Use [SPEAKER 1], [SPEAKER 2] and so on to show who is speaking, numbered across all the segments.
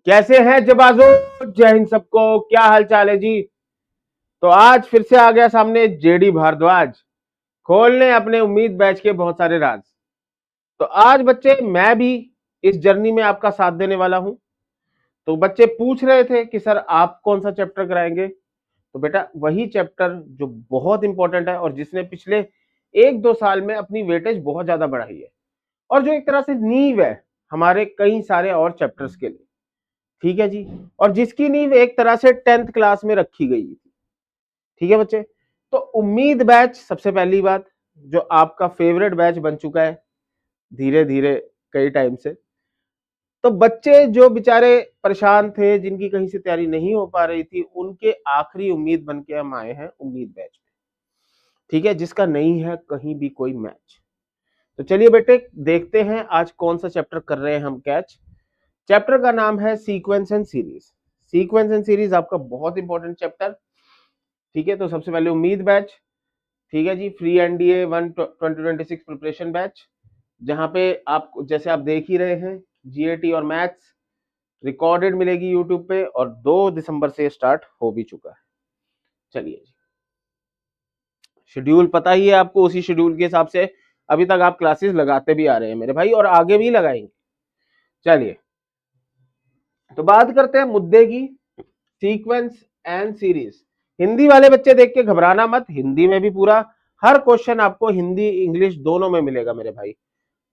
[SPEAKER 1] कैसे हैं जबाजो? जय हिंद सबको, क्या हाल चाल है जी? तो आज फिर से आ गया सामने जेडी भारद्वाज, खोलने अपने उम्मीद बैच के बहुत सारे राज। तो आज बच्चे मैं भी इस जर्नी में आपका साथ देने वाला हूं। तो बच्चे पूछ रहे थे कि सर आप कौन सा चैप्टर कराएंगे, तो बेटा वही चैप्टर जो बहुत इंपॉर्टेंट है और जिसने पिछले 1-2 साल में अपनी वेटेज बहुत ज्यादा बढ़ाई है और जो एक तरह से नींव है हमारे कई सारे और चैप्टर्स के लिए। ठीक है जी, और जिसकी नींव एक तरह से 10th क्लास में रखी गई थी। ठीक है बच्चे, तो उम्मीद बैच सबसे पहली बात जो आपका फेवरेट बैच बन चुका है धीरे धीरे कई टाइम से। तो बच्चे जो बेचारे परेशान थे, जिनकी कहीं से तैयारी नहीं हो पा रही थी, उनके आखिरी उम्मीद बन के हम आए हैं उम्मीद बैच में। ठीक है, जिसका नहीं है कहीं भी कोई मैच। तो चलिए बेटे देखते हैं आज कौन सा चैप्टर कर रहे हैं हम कैच। चैप्टर का नाम है sequence and series. Sequence and series आपका बहुत इंपॉर्टेंट चैप्टर। ठीक है, तो सबसे पहले उम्मीद बैच। ठीक है जी, फ्री एनडीए 2026 प्रिपरेशन बैच, जहां पे आप जैसे आप देख ही रहे हैं जीएटी और मैथ्स रिकॉर्डेड मिलेगी यूट्यूब पे और 2 दिसंबर से स्टार्ट हो भी चुका है। चलिए जी, शेड्यूल पता ही है आपको, उसी शेड्यूल के हिसाब से अभी तक आप क्लासेस लगाते भी आ रहे हैं मेरे भाई और आगे भी लगाएंगे। चलिए तो बात करते हैं मुद्दे की, सीक्वेंस एंड सीरीज। हिंदी वाले बच्चे देख के घबराना मत, हिंदी में भी पूरा हर क्वेश्चन आपको हिंदी इंग्लिश दोनों में मिलेगा मेरे भाई।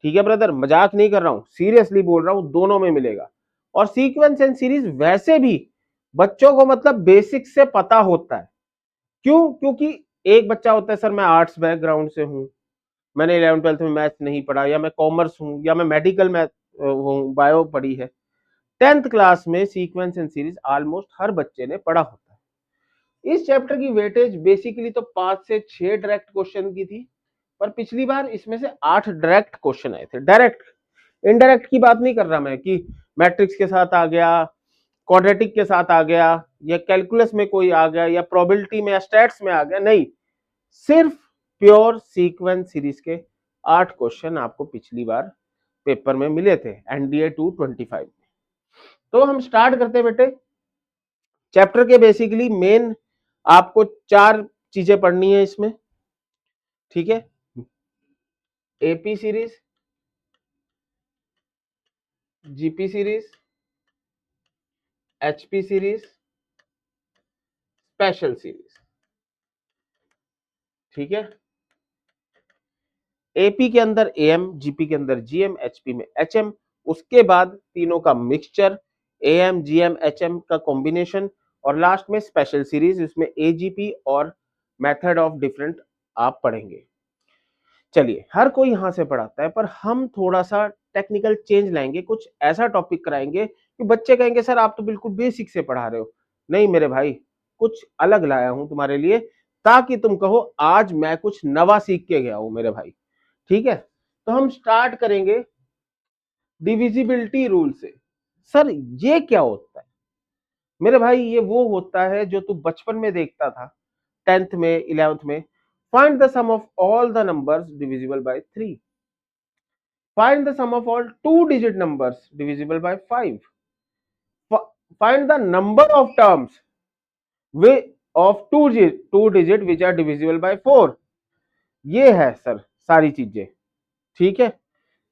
[SPEAKER 1] ठीक है ब्रदर, मजाक नहीं कर रहा हूं, सीरियसली बोल रहा हूं, दोनों में मिलेगा। और सीक्वेंस एंड सीरीज वैसे भी बच्चों को मतलब बेसिक से पता होता है। क्यों? क्योंकि एक बच्चा होता है सर मैं आर्ट्स बैकग्राउंड से हूं, मैंने 11th-12th में मैथ्स नहीं पढ़ा, या मैं कॉमर्स हूं, या मैं मेडिकल मैथ हूं, बायो पढ़ी है। 10th क्लास में सीक्वेंस एंड सीरीज ऑलमोस्ट हर बच्चे ने पढ़ा होता है। इस चैप्टर की वेटेज बेसिकली तो 5 से 6 डायरेक्ट क्वेश्चन की थी, पर पिछली बार इसमें से 8 डायरेक्ट क्वेश्चन आए थे। डायरेक्ट, इनडायरेक्ट की बात नहीं कर रहा मैं कि मैट्रिक्स के साथ आ गया, क्वाड्रेटिक के साथ आ गया, या कैलकुलस में कोई आ गया, या प्रोबेबिलिटी में या स्टैट्स में आ गया, नहीं, सिर्फ प्योर सीक्वेंस सीरीज के 8 क्वेश्चन आपको पिछली बार पेपर में मिले थे एनडीए 225 में। तो हम स्टार्ट करते हैं बेटे। चैप्टर के बेसिकली मेन आपको 4 चीजें पढ़नी है इसमें। ठीक है, AP series, GP series, HP series, special series. ठीक है, एपी के अंदर एएम, जीपी के अंदर जीएम, एचपी में एचएम, उसके बाद तीनों का मिक्सचर, एएम जीएम एचएम का कॉम्बिनेशन, और लास्ट में स्पेशल सीरीज, इसमें एजीपी और मेथड ऑफ डिफरेंट आप पढ़ेंगे। चलिए, हर कोई यहां से पढ़ाता है, पर हम थोड़ा सा टेक्निकल चेंज लाएंगे, कुछ ऐसा टॉपिक कराएंगे कि बच्चे कहेंगे सर आप तो बिल्कुल बेसिक से पढ़ा रहे हो। नहीं मेरे भाई, कुछ अलग लाया हूं तुम्हारे लिए, ताकि तुम कहो आज मैं कुछ नवा सीख के गया हूं मेरे भाई। ठीक है, तो हम स्टार्ट करेंगे डिविजिबिलिटी रूल से। सर ये क्या होता है मेरे भाई? ये वो होता है जो तू बचपन में देखता था, 10th में 11th में। Find the sum of all the numbers divisible by 3, find the sum of all 2 digit numbers divisible by 5, find the number of terms of 2 digit which are divisible by 4। ये है sir सारी चीजें। ठीक है,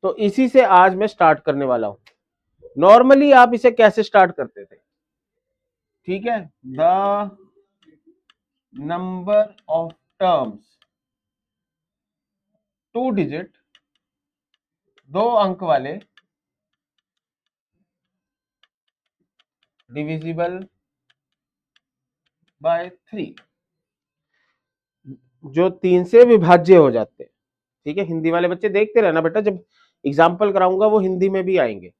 [SPEAKER 1] तो इसी से आज मैं स्टार्ट करने वाला हूं। नॉर्मली आप इसे कैसे स्टार्ट करते थे? ठीक है, the number of terms, 2 digit, 2 अंक वाले, डिविजिबल बाय 3, जो 3 से विभाज्य हो जाते हैं। ठीक है, हिंदी वाले बच्चे देखते रहना बेटा, जब एग्जाम्पल कराऊंगा वो हिंदी में भी आएंगे।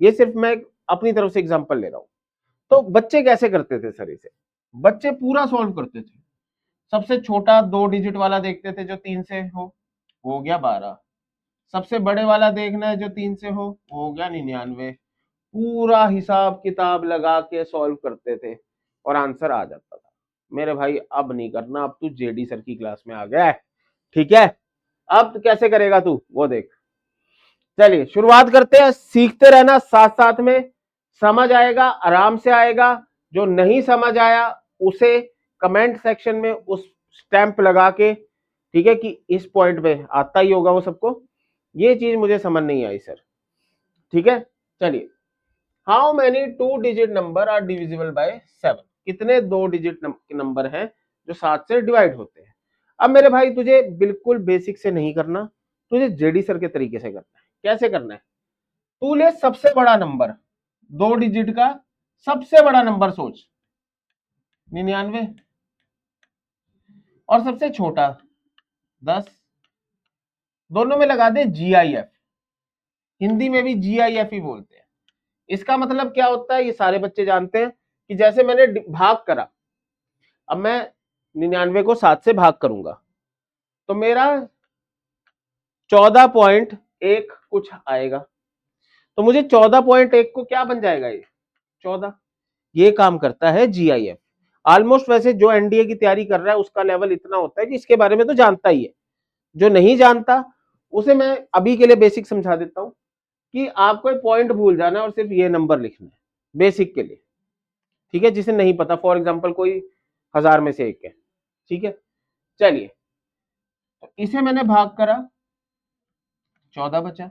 [SPEAKER 1] ये सिर्फ मैं अपनी तरफ से एग्जाम्पल ले रहा हूं। तो बच्चे कैसे करते थे सर इसे? बच्चे पूरा सॉल्व करते थे। सबसे छोटा 2 digit वाला देखते थे जो 3 से हो गया 12। सबसे बड़े वाला देखना है जो 3 से हो गया 99। पूरा हिसाब किताब लगा के सॉल्व करते थे और आंसर आ जाता था। मेरे भाई अब नहीं करना, अब तू जेडी सर की क्लास में आ गया है। ठीक है, अब कैसे करेगा तू वो देख। चलिए शुरुआत करते हैं, सीखते रहना साथ साथ में, समझ आएगा आराम से आएगा, जो नहीं समझ आया उसे कमेंट सेक्शन में उस स्टैंप लगा के, ठीक है, कि इस पॉइंट पे आता ही होगा वो सबको, ये चीज मुझे समझ नहीं आई सर। ठीक है, चलिए, how many 2 digit number are divisible by 7, कितने 2 डिजिट नंबर हैं जो 7 से डिवाइड होते हैं। अब मेरे भाई तुझे बिल्कुल बेसिक से नहीं करना, तुझे जेडी सर के तरीके से करना है। कैसे करना है, तू ले सबसे बड़ा नंबर, 2 डिजिट का सबसे बड़ा नंबर सोच 99, और सबसे छोटा 10, दोनों में लगा दे GIF, हिंदी में भी GIF ही बोलते हैं। इसका मतलब क्या होता है ये सारे बच्चे जानते हैं कि जैसे मैंने भाग करा, अब मैं 99 को 7 से भाग करूंगा तो मेरा 14.1 कुछ आएगा, तो मुझे 14.1 को क्या बन जाएगा, ये 14, ये काम करता है GIF। ऑलमोस्ट वैसे जो एनडीए की तैयारी कर रहा है उसका लेवल इतना होता है कि इसके बारे में तो जानता ही है, जो नहीं जानता उसे मैं अभी के लिए बेसिक समझा देता हूं कि आपको पॉइंट भूल जाना है और सिर्फ ये नंबर लिखना है बेसिक के लिए। ठीक है, जिसे नहीं पता, फॉर एग्जांपल कोई 1000 में से एक है, ठीक है, चलिए, तो इसे मैंने भाग करा 14 बचा,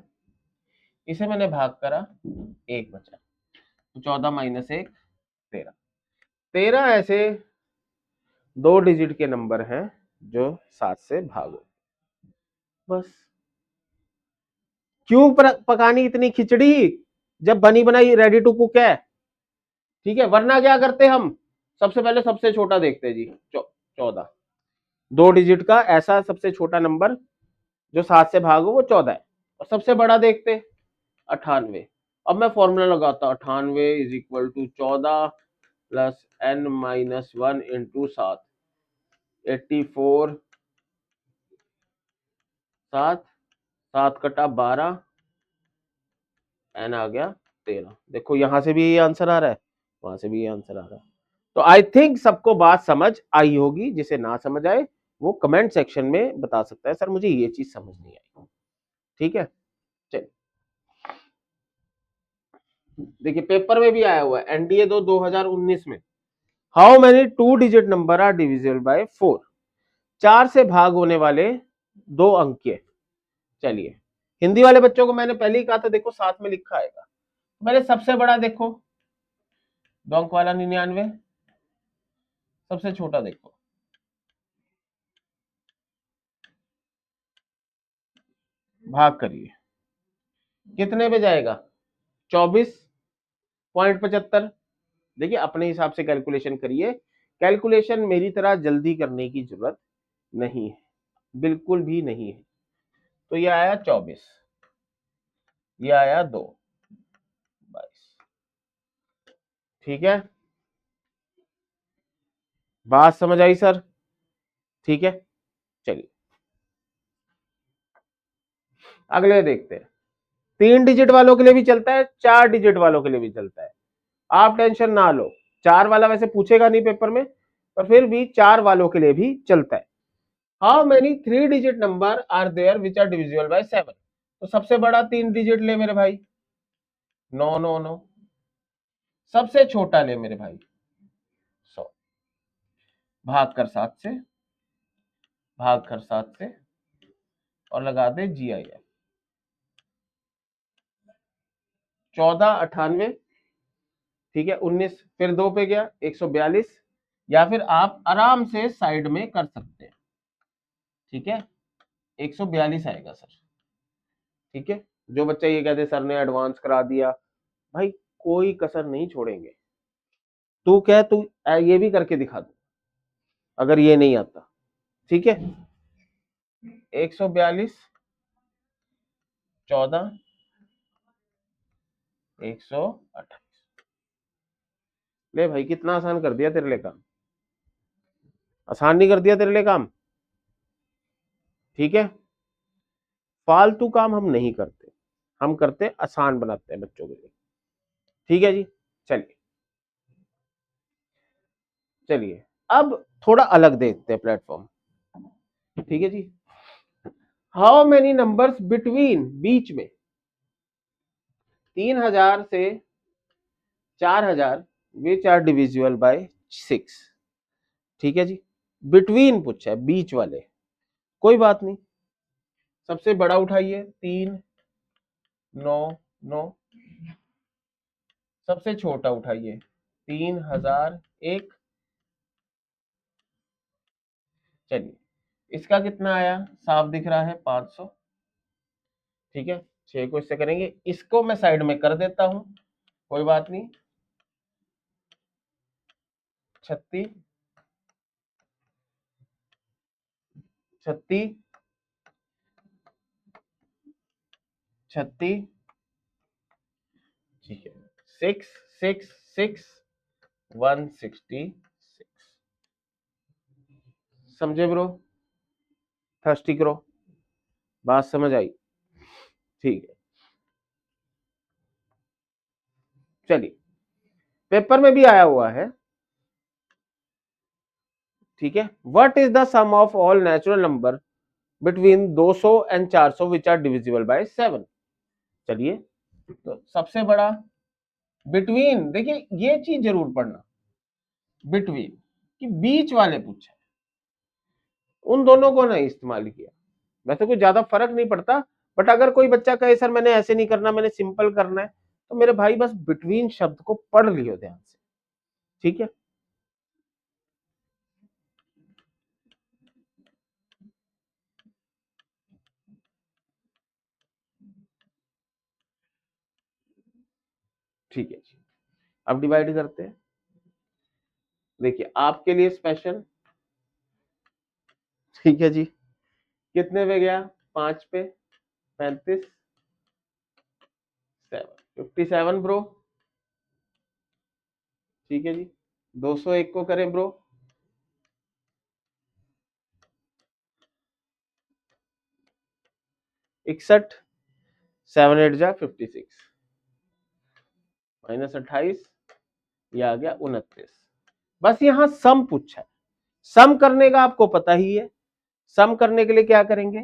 [SPEAKER 1] इसे मैंने भाग करा 1 बचा, तो 14 माइनस 1 13, 13 ऐसे 2 डिजिट के नंबर हैं जो 7 से भागो। बस, क्यों पकानी इतनी खिचड़ी जब बनी बनाई रेडी टू कुक है। ठीक है, वरना क्या करते हम, सबसे पहले सबसे छोटा देखते जी, 14, 2 डिजिट का ऐसा सबसे छोटा नंबर जो 7 से भागो वो 14 है, और सबसे बड़ा देखते 98। अब मैं फॉर्मूला लगाता, 98 is equal to 14 plus n-1 into 7, 84, 7, 7 कटा 12, n आ गया 13। देखो यहां से भी ये आंसर आ रहा है, वहां से भी ये आंसर आ रहा है। तो आई थिंक सबको बात समझ आई होगी, जिसे ना समझ आए वो कमेंट सेक्शन में बता सकता है, सर मुझे ये चीज समझ नहीं आई। ठीक है, चलिए, देखिए पेपर में भी आया हुआ है एनडीए 2019 में, how many 2 digit number are divisible by 4, 4 से भाग होने वाले 2 अंक के। चलिए, हिंदी वाले बच्चों को मैंने पहले ही कहा था, देखो साथ में लिखा आएगा, मैंने सबसे बड़ा देखो 2 अंक वाला 99, सबसे छोटा देखो भाग करिए, कितने पे जाएगा, 24.75। देखिए अपने हिसाब से कैलकुलेशन करिए, कैलकुलेशन मेरी तरह जल्दी करने की जरूरत नहीं है, बिल्कुल भी नहीं है। तो ये आया 24, ये आया 2, 22। ठीक है, बात समझ आई सर। ठीक है, चलिए अगले देखते हैं, 3 डिजिट वालों के लिए भी चलता है, 4 डिजिट वालों के लिए भी चलता है, आप टेंशन ना लो, 4 वाला वैसे पूछेगा नहीं पेपर में, पर फिर भी 4 वालों के लिए भी चलता है। How many 3 digit number are there which are divisible by 7, तो सबसे बड़ा 3 डिजिट ले मेरे भाई 999, सबसे छोटा ले मेरे भाई 100, भाग कर 7 से, भाग कर 7 से, और लगा दे GIF, 14 98, ठीक है, 19 फिर 2 पे गया 142, या फिर आप आराम से साइड में कर सकते हैं। ठीक है, 142 आएगा सर। ठीक है, जो बच्चा ये कहते सर ने एडवांस करा दिया, भाई कोई कसर नहीं छोड़ेंगे, तू क्या तू ये भी करके दिखा दो अगर ये नहीं आता। ठीक है, 142, 14, 128, ले भाई कितना आसान कर दिया तेरे लिए काम, आसान नहीं कर दिया तेरे लिए काम। ठीक है, फालतू काम हम नहीं करते, हम करते आसान बनाते हैं बच्चों के लिए। ठीक है जी, चलिए चलिए अब थोड़ा अलग देखते हैं प्लेटफॉर्म। ठीक है जी, हाउ मेनी नंबर्स बिटवीन, बीच में 3000 से 4000 विच आर डिविजिबल बाय 6। ठीक है जी, बिटवीन पूछा है, बीच वाले, कोई बात नहीं। सबसे बड़ा उठाइए 3 9 9, सबसे छोटा उठाइए 3001। चलिए, इसका कितना आया, साफ दिख रहा है 500। ठीक है, 6 को इससे करेंगे, इसको मैं साइड में कर देता हूं, कोई बात नहीं। 36 36 36। ठीक है, 666 166। समझे ब्रो, थर्स्टी करो, बात समझ आई? ठीक है, चलिए, पेपर में भी आया हुआ है। ठीक है, what is the sum of all natural number between 200 and 400 which are divisible by 7। चलिए, तो सबसे बड़ा बिटवीन, देखिए ये चीज जरूर पढ़ना, बिटवीन कि बीच वाले पूछे, उन दोनों को नहीं इस्तेमाल किया। वैसे कोई ज्यादा फर्क नहीं पड़ता, बट अगर कोई बच्चा कहे सर मैंने ऐसे नहीं करना, मैंने सिंपल करना है, तो मेरे भाई बस बिटवीन शब्द को पढ़ लियो ध्यान से। ठीक है, ठीक है जी, अब डिवाइड करते हैं। देखिए आपके लिए स्पेशल। ठीक है जी, कितने पे गया, 5 पे, 35 7 57 ब्रो। ठीक है जी, 201 को करें ब्रो, 61, 7 8 जा 56, -28, ये आ गया 29। बस यहां सम पूछा है, सम करने का आपको पता ही है। सम करने के लिए क्या करेंगे,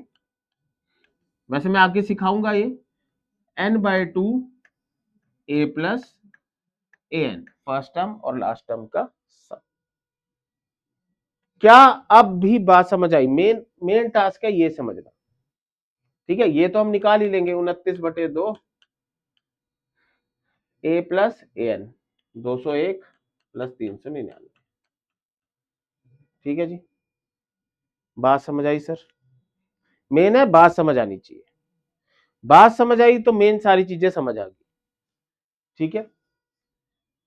[SPEAKER 1] वैसे मैं आगे सिखाऊंगा ये, n/2 a plus an, first term और लास्ट टर्म का सम। क्या अब भी बात समझ आई? मेन मेन टास्क है ये समझना। ठीक है, ये तो हम निकाल ही लेंगे, 29/2 a प्लस an, 201 प्लस 399। ठीक है जी, बात समझ आई सर? मेन है बात समझ आनी चाहिए, बात समझ आई तो मेन सारी चीजें समझ आ गई। ठीक है,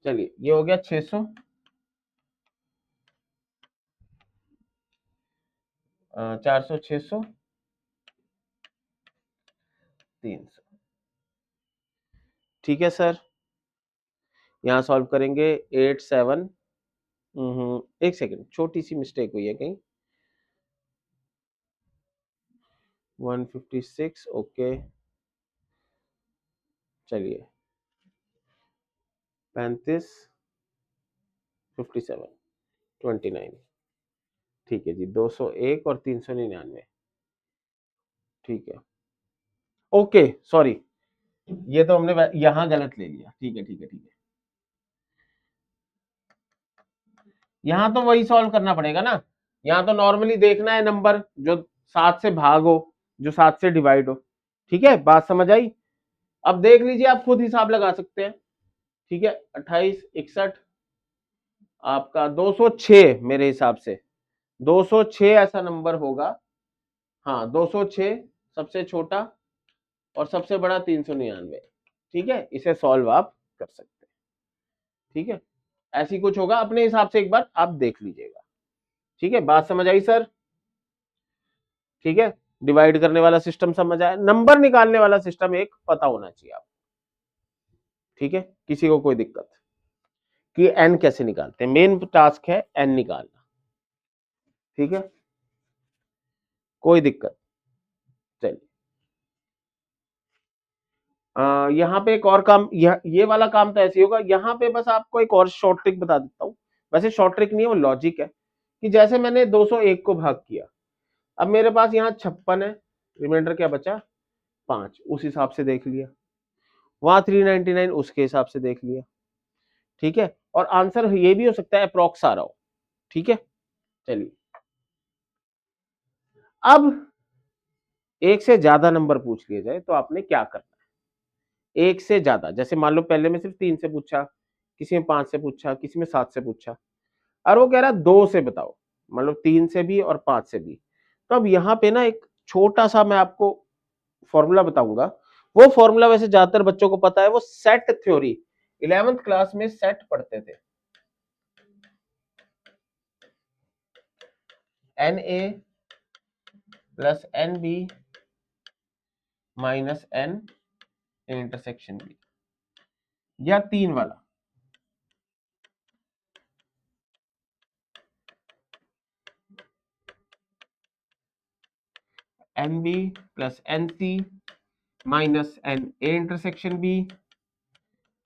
[SPEAKER 1] चलिए ये हो गया 600, 400, 600, 300। ठीक है सर, यहाँ सॉल्व करेंगे 8 7। एक सेकेंड, छोटी सी मिस्टेक हुई है कहीं, 156। ओके, चलिए 35 57 29। ठीक है जी, 201 और 399। ठीक है, ओके सॉरी, ये तो हमने यहां गलत ले लिया। ठीक है ठीक है ठीक है, यहां तो वही सॉल्व करना पड़ेगा ना। यहां तो नॉर्मली देखना है नंबर जो 7 से भाग हो, जो 7 से डिवाइड हो। ठीक है, बात समझ आई? अब देख लीजिए, आप खुद हिसाब लगा सकते हैं। ठीक है, 28 61 आपका 206, मेरे हिसाब से 206 ऐसा नंबर होगा। हाँ 206 सबसे छोटा और सबसे बड़ा 399। ठीक है, इसे सॉल्व आप कर सकते हैं। ठीक है, ऐसी कुछ होगा, अपने हिसाब से एक बार आप देख लीजिएगा। ठीक है, बात समझ आई सर? ठीक है, डिवाइड करने वाला सिस्टम समझ आया, नंबर निकालने वाला सिस्टम एक पता होना चाहिए आपको। ठीक है, किसी को कोई दिक्कत कि एन कैसे निकालते हैं, मेन टास्क है एन निकालना। ठीक है, कोई दिक्कत? चलिए, यहाँ पे एक और काम, ये वाला काम तो ऐसे ही होगा। यहाँ पे बस आपको एक और शॉर्ट ट्रिक बता देता हूँ, वैसे शॉर्ट ट्रिक नहीं है, वो लॉजिक है। कि जैसे मैंने 201 को भाग किया, अब मेरे पास यहाँ 56 है, रिमाइंडर क्या बचा, 5, उस हिसाब से देख लिया। वहां 399 उसके हिसाब से देख लिया। ठीक है, और आंसर ये भी हो सकता है अप्रोक्स आ रहा हो। ठीक है, चलिए अब एक से ज्यादा नंबर पूछ लिए जाए तो आपने क्या करना है। एक से ज्यादा, जैसे मान लो पहले में सिर्फ 3 से पूछा, किसी में 5 से पूछा, किसी में 7 से पूछा, और वो कह रहा है 2 से बताओ, मतलब 3 से भी और 5 से भी। तो अब यहाँ पे ना एक छोटा सा मैं आपको फॉर्मूला बताऊंगा। वो फॉर्मूला वैसे ज्यादातर बच्चों को पता है, वो सेट थ्योरी, 11th क्लास में सेट पढ़ते थे। N A plus n B minus n intersection B, या 3 वाला, n B plus n C minus n A intersection B,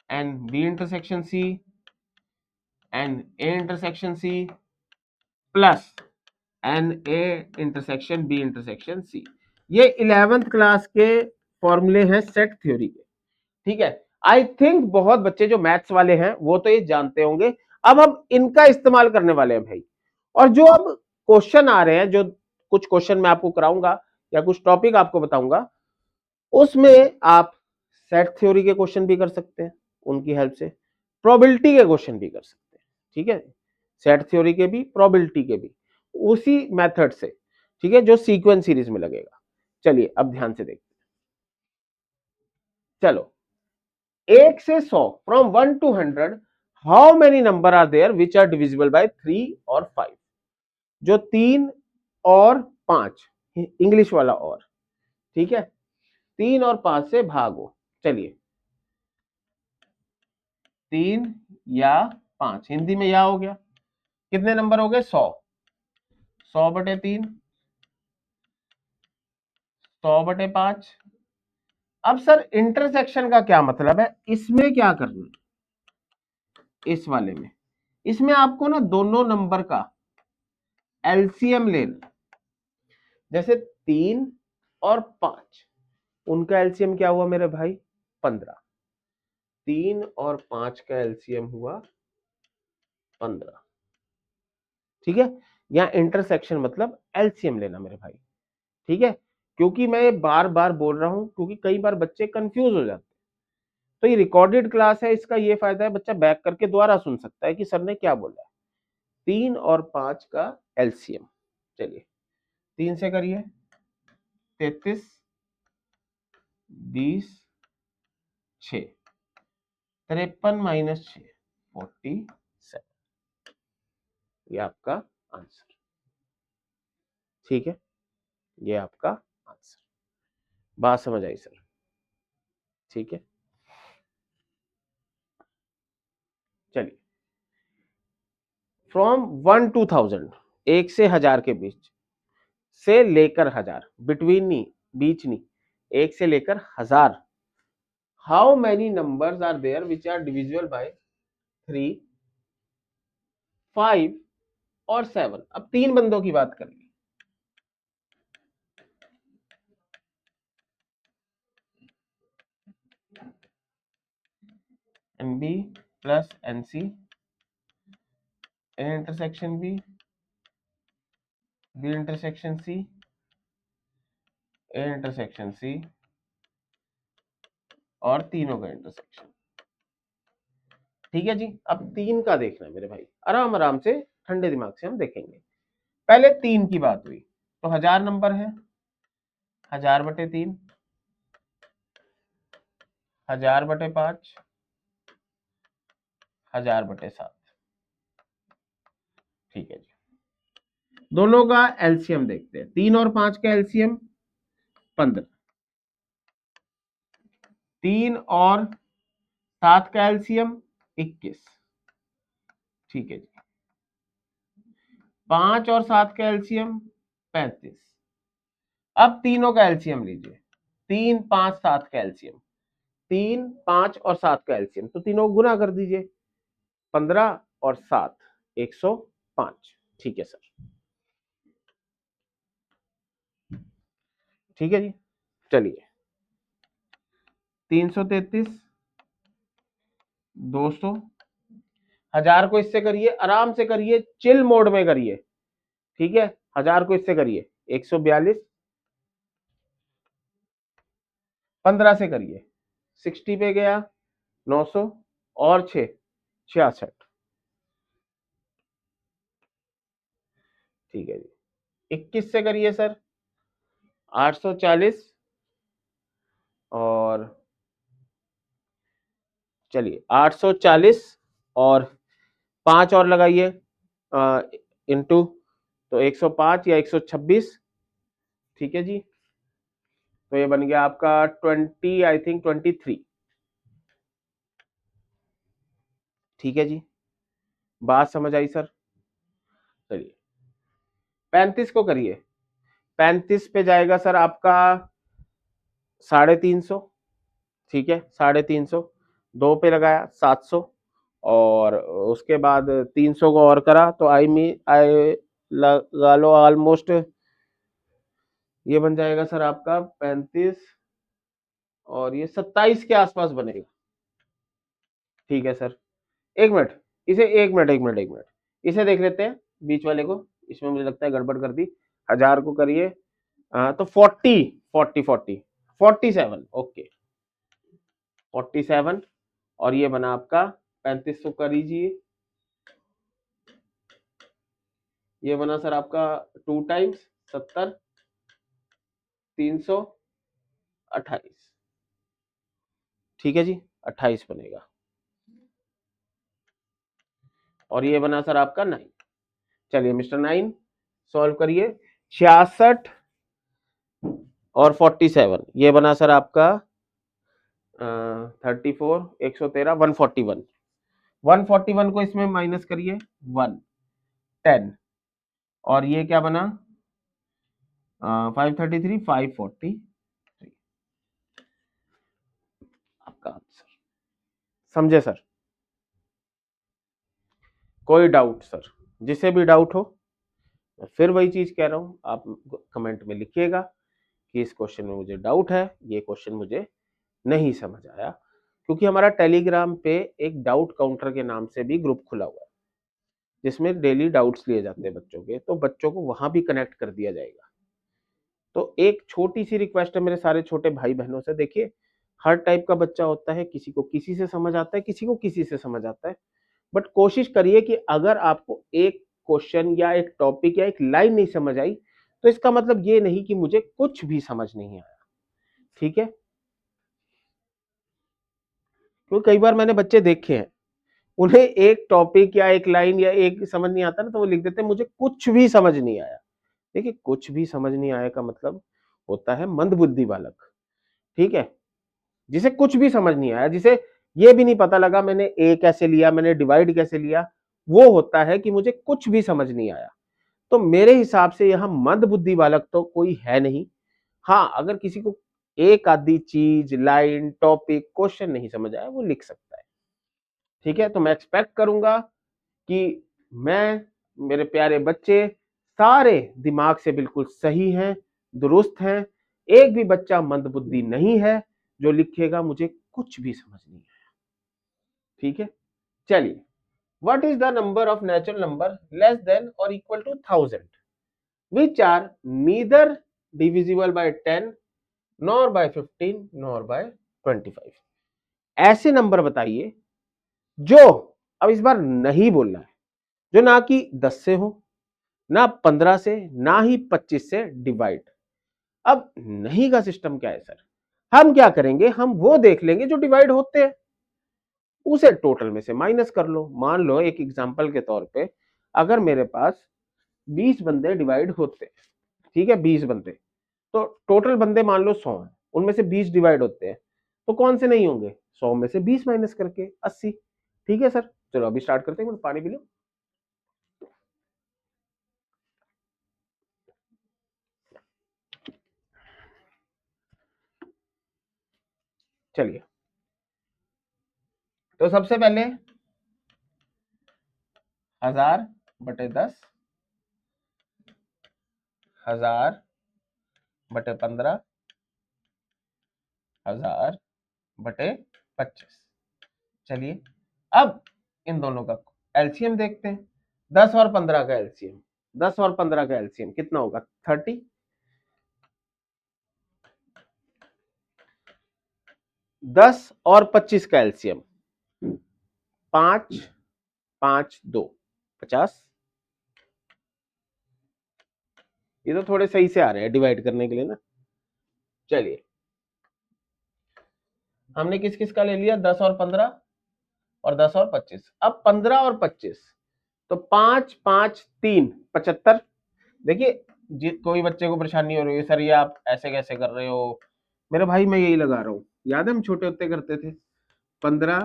[SPEAKER 1] n B intersection C, n A intersection C plus n A intersection B intersection C. ये 11th class के फॉर्मूले हैं set theory के। ठीक है, I think बहुत बच्चे जो मैथ्स वाले हैं वो तो ये जानते होंगे। अब हम इनका इस्तेमाल करने वाले हैं भाई। और जो अब क्वेश्चन आ रहे हैं, जो कुछ क्वेश्चन मैं आपको कराऊंगा या कुछ टॉपिक आपको बताऊंगा, उसमें आप सेट थ्योरी के क्वेश्चन भी कर सकते हैं उनकी हेल्प से, प्रोबेबिलिटी के क्वेश्चन भी कर सकते हैं। ठीक है, सेट थ्योरी के भी, प्रोबेबिलिटी के भी, उसी मेथड से। ठीक है, जो सीक्वेंस सीरीज में लगेगा। चलिए अब ध्यान से देखते हैं। चलो, 1 से 100, from 1 to 100, how many number are there which are divisible by 3 और 5। जो 3 और 5, इंग्लिश वाला और, ठीक है, 3 और 5 से भागो। चलिए, 3 या 5, हिंदी में या हो गया। कितने नंबर हो गए? 100। 100/3, 100/5। अब सर इंटरसेक्शन का क्या मतलब है, इसमें क्या करना है? इस वाले में, इसमें आपको ना दोनों नंबर का एलसीएम लेना। जैसे 3 और 5, उनका एलसीएम क्या हुआ मेरे भाई? 15। 3 और 5 का एलसीएम हुआ 15। ठीक है, यहाँ इंटरसेक्शन मतलब एलसीएम लेना मेरे भाई। ठीक है, क्योंकि मैं ये बार बार बोल रहा हूं क्योंकि कई बार बच्चे कंफ्यूज हो जाते हैं। तो ये रिकॉर्डेड क्लास है, इसका ये फायदा है बच्चा बैक करके दोबारा सुन सकता है कि सर ने क्या बोला है। 3 और 5 का एलसीएम, चलिए 3 से करिए, 33, 20, 6, 53 - 6, 47। ये आपका आंसर। ठीक है, ये आपका आंसर। बात समझ आई सर? ठीक है, चलिए, फ्रॉम 1 to 1000, 1 से 1000 के बीच, से लेकर 1000, बिटवीन नहीं, बीच नहीं, 1 से लेकर 1000, how many numbers are there which are divisible by 3, 5 और 7। अब 3 बंदों की बात कर ली। N B plus n C, A intersection B, B intersection C, A intersection C, और तीनों का इंटरसेक्शन। ठीक है जी, अब 3 का देखना है मेरे भाई, आराम आराम से ठंडे दिमाग से हम देखेंगे। पहले 3 की बात हुई तो 1000 नंबर है, 1000/3, 1000/5, 1000/7। ठीक है जी, दोनों का एलसीएम देखते हैं। 3 और 5 का एलसीएम 15, 3 और 7 का एलसीएम 21। ठीक है जी, 5 और 7 का एलसीएम 35। अब तीनों का एलसीएम लीजिए, 3, 5, 7 का एलसीएम, 3, 5 और 7 का एलसीएम, तो तीनों को गुना कर दीजिए, 15 और 7, 105। ठीक है सर, ठीक है जी, चलिए 333, 200, 1000 को इससे करिए, आराम से करिए, चिल मोड में करिए, ठीक है। 1000 को इससे करिए 142, 15 से करिए 60 पे गया 900 और 6 66, ठीक है जी। 21 से करिए सर 840 और चलिए 840 और 5 और लगाइए इनटू, तो 105 या 126, ठीक है जी। तो ये बन गया आपका 20, आई थिंक 23, ठीक है जी। बात समझ आई सर? चलिए 35 को करिए, 35 पे जाएगा सर आपका 350, ठीक है 350, 2 पे लगाया 700 और उसके बाद 300 को और करा तो आई लगा लो ऑलमोस्ट, ये बन जाएगा सर आपका 35 और ये 27 के आसपास बनेगा, ठीक है सर। एक मिनट, इसे एक मिनट इसे देख लेते हैं बीच वाले को, इसमें मुझे लगता है गड़बड़ कर दी। 1000 को करिए तो 47, ओके 47 और ये बना आपका 35 को करीजिए, ये बना सर आपका 2 टाइम्स 70, 328, ठीक है जी 28 बनेगा और ये बना सर आपका 9। चलिए मिस्टर 9 सॉल्व करिए, 66 और 47, ये बना सर आपका 34, 113, 141, 141 को इसमें माइनस करिए 1 10 और ये क्या बना 533, 540, आपका आंसर। समझे सर? कोई डाउट सर? जिसे भी डाउट हो, फिर वही चीज कह रहा हूं, आप कमेंट में लिखिएगा कि इस क्वेश्चन में मुझे डाउट है, ये क्वेश्चन मुझे नहीं समझ आया, क्योंकि हमारा टेलीग्राम पे एक डाउट काउंटर के नाम से भी ग्रुप खुला हुआ है जिसमें डेली डाउट्स लिए जाते हैं बच्चों के, तो बच्चों को वहां भी कनेक्ट कर दिया जाएगा। तो एक छोटी सी रिक्वेस्ट है मेरे सारे छोटे भाई बहनों से, देखिए हर टाइप का बच्चा होता है, किसी को किसी से समझ आता है, किसी को किसी से समझ आता है, बट कोशिश करिए कि अगर आपको एक क्वेश्चन या एक टॉपिक या एक लाइन नहीं समझ आई तो इसका मतलब ये नहीं कि मुझे कुछ भी समझ नहीं आया, ठीक है। क्योंकि कई बार मैंने बच्चे देखे हैं, उन्हें एक टॉपिक या एक लाइन या एक समझ नहीं आता ना, तो वो लिख देते हैं मुझे कुछ भी समझ नहीं आया। देखिए कुछ भी समझ नहीं आया का मतलब होता है मंदबुद्धि बालक, ठीक है। जिसे कुछ भी समझ नहीं आया, जिसे ये भी नहीं पता लगा मैंने ए कैसे लिया, मैंने डिवाइड कैसे लिया, वो होता है कि मुझे कुछ भी समझ नहीं आया। तो मेरे हिसाब से यहां मंदबुद्धि बालक तो कोई है नहीं। हाँ, अगर किसी को एक आधी चीज, लाइन, टॉपिक, क्वेश्चन नहीं समझ आया, वो लिख सकता है, ठीक है। तो मैं एक्सपेक्ट करूंगा कि मैं, मेरे प्यारे बच्चे सारे दिमाग से बिल्कुल सही हैं, दुरुस्त हैं, एक भी बच्चा मंदबुद्धि नहीं है जो लिखेगा मुझे कुछ भी समझ नहीं आया, ठीक है। चलिए, what is the number of natural number less than और equal to 1000 which are neither divisible by 10 nor by 15 nor by 25? ऐसे नंबर बताइए जो, अब इस बार नहीं बोलना है, जो ना कि 10 से हो, ना 15 से, ना ही 25 से डिवाइड। अब नहीं का सिस्टम क्या है सर? हम क्या करेंगे, हम वो देख लेंगे जो डिवाइड होते हैं, उसे टोटल में से माइनस कर लो। मान लो एक एग्जांपल के तौर पे, अगर मेरे पास 20 बंदे डिवाइड होते हैं, ठीक है 20 बंदे, तो टोटल बंदे मान लो 100 है, उनमें से 20 डिवाइड होते हैं, तो कौन से नहीं होंगे? 100 में से 20 माइनस करके 80, ठीक है सर। चलो अभी स्टार्ट करते हैं, पानी पी लो। चलिए, तो सबसे पहले 1000/10, 1000/15, 1000/25। चलिए, अब इन दोनों का एलसीएम देखते हैं। 10 और 15 का एलसीएम, 10 और 15 का एलसीएम कितना होगा? 30। 10 और 25 का एलसीएम 5, 5, 2, 50। ये तो थोड़े सही से आ रहे हैं डिवाइड करने के लिए ना। चलिए, हमने किस किस का ले लिया? 10 और 15 और 10 और 25। अब 15 और 25 तो 5, 5, 3, 75। देखिए, कोई बच्चे को परेशानी हो रही है, सर ये आप ऐसे कैसे कर रहे हो? मेरे भाई मैं यही लगा रहा हूँ, याद है हम छोटे होते करते थे। 15,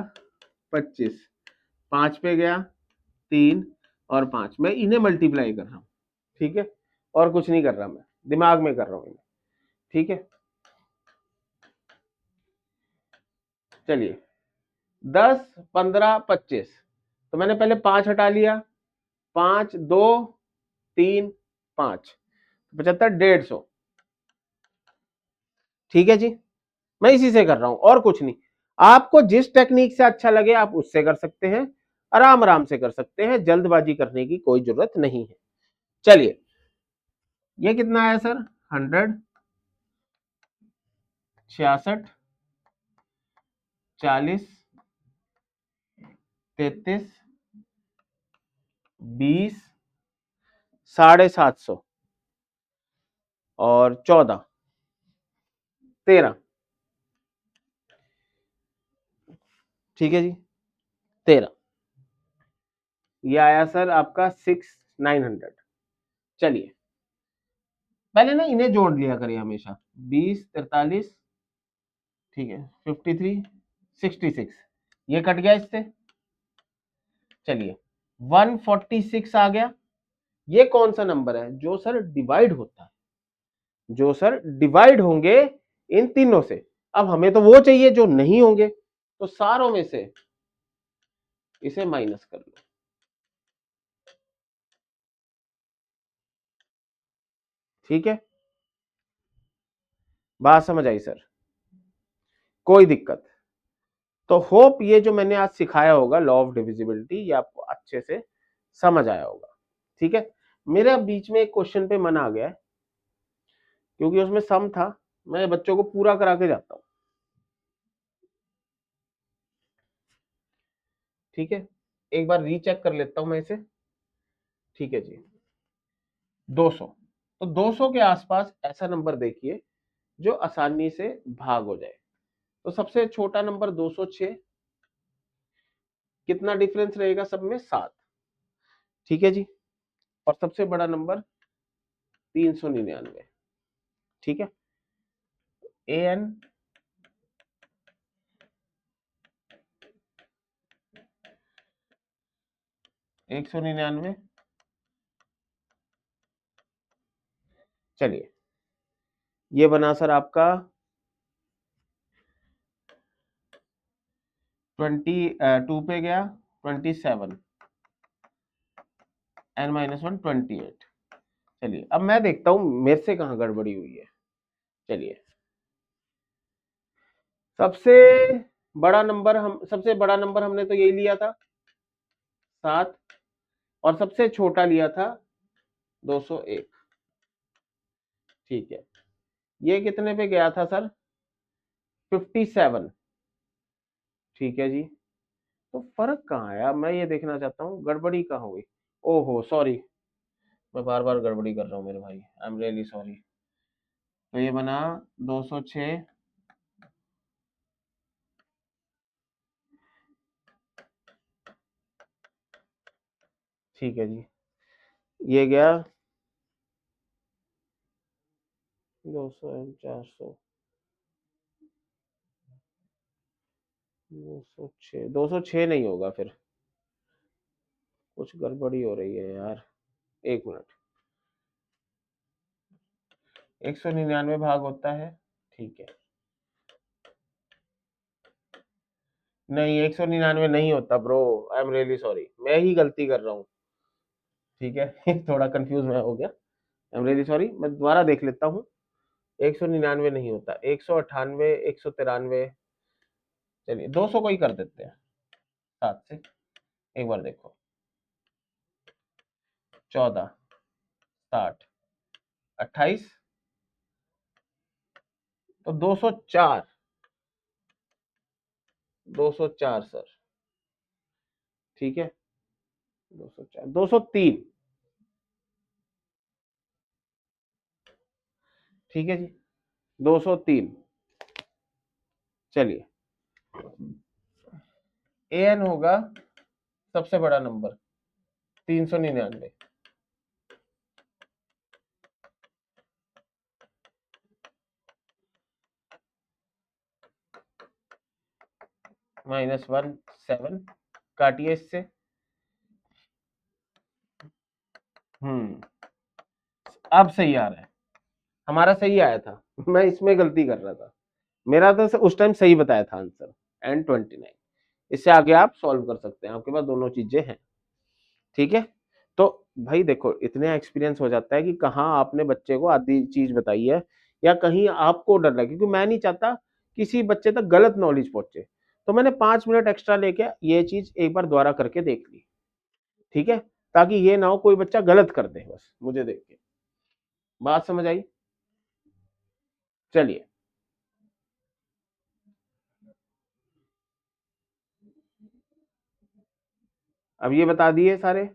[SPEAKER 1] 25, 5 पे गया 3 और 5, मैं इन्हें मल्टीप्लाई कर रहा हूँ। ठीक है, और कुछ नहीं कर रहा, मैं दिमाग में कर रहा हूँ इन्हें। ठीक है, चलिए 10, 15, 25, तो मैंने पहले 5 हटा लिया। 5, 2, 3, 5, 75, 150। ठीक है जी, मैं इसी से कर रहा हूं और कुछ नहीं। आपको जिस टेक्निक से अच्छा लगे आप उससे कर सकते हैं, आराम आराम से कर सकते हैं, जल्दबाजी करने की कोई जरूरत नहीं है। चलिए, ये कितना आया सर? 100, 66, 40, 33, 20, 750 और 14, 13। ठीक है जी, 13। ये आया सर आपका 6,900। चलिए, पहले ना इन्हें जोड़ लिया करिए हमेशा। 20, 43, ठीक है, 53, 66, ये कट गया इससे। चलिए 146 आ गया। ये कौन सा नंबर है जो सर डिवाइड होता है? जो सर डिवाइड होंगे इन तीनों से। अब हमें तो वो चाहिए जो नहीं होंगे, तो सारों में से इसे माइनस कर लो। ठीक है, बात समझ आई सर? कोई दिक्कत? तो होप ये जो मैंने आज सिखाया होगा लॉ ऑफ डिविजिबिलिटी, ये आपको अच्छे से समझ आया होगा। ठीक है, मेरा बीच में एक क्वेश्चन पे मन आ गया है, क्योंकि उसमें सम था, मैं बच्चों को पूरा करा के जाता हूं। ठीक है, एक बार रीचेक कर लेता हूं मैं इसे। ठीक है जी, 200। तो 200 के आसपास ऐसा नंबर देखिए जो आसानी से भाग हो जाए। तो सबसे छोटा नंबर 206, कितना डिफरेंस रहेगा सब में? 7। ठीक है जी, और सबसे बड़ा नंबर 399। ठीक है, an 199। चलिए, ये बना सर आपका 22 पे गया 27, n-1 28। चलिए, अब मैं देखता हूं मेरे से कहां गड़बड़ी हुई है। चलिए, सबसे बड़ा नंबर हमने तो यही लिया था 7, और सबसे छोटा लिया था 201। ठीक है, ये कितने पे गया था सर? 57। ठीक है जी, तो फर्क कहाँ आया? मैं ये देखना चाहता हूँ गड़बड़ी कहाँ हुई। ओहो सॉरी, मैं बार बार गड़बड़ी कर रहा हूँ मेरे भाई, आई एम रियली सॉरी। तो ये बना 206, ठीक है जी, ये गया 200, 400, 206, 206 नहीं होगा फिर, कुछ गड़बड़ी हो रही है यार। एक मिनट, 199 भाग होता है। ठीक है, नहीं 199 नहीं होता bro, I am really sorry, मैं ही गलती कर रहा हूँ। ठीक है थोड़ा कंफ्यूज मैं हो गया, आई एम रियली सॉरी, मैं दोबारा देख लेता हूँ। 199 नहीं होता, 198, 193। चलिए 200 को ही कर देते हैं 7 से, एक बार देखो। 14, 60, 28, तो 204, 204 सर। ठीक है, 204, 203। ठीक है जी, 203। चलिए, एन होगा सबसे बड़ा नंबर 399, -17 काटिए इससे। अब सही आ रहा है, हमारा सही आया था, मैं इसमें गलती कर रहा था। मेरा तो उस टाइम सही बताया था आंसर, N29। इससे आगे आप सॉल्व कर सकते हैं, आपके पास दोनों चीजें हैं। ठीक है, तो भाई देखो, इतने एक्सपीरियंस हो जाता है कि कहाँ आपने बच्चे को आधी चीज बताई है या कहीं आपको डर लगे, क्योंकि मैं नहीं चाहता किसी बच्चे तक गलत नॉलेज पहुंचे। तो मैंने 5 मिनट एक्स्ट्रा लेके ये चीज एक बार दोबारा करके देख ली। ठीक है, ताकि ये ना हो कोई बच्चा गलत कर दे बस मुझे देख के। बात समझ आई? चलिए, अब ये बता दिए सारे।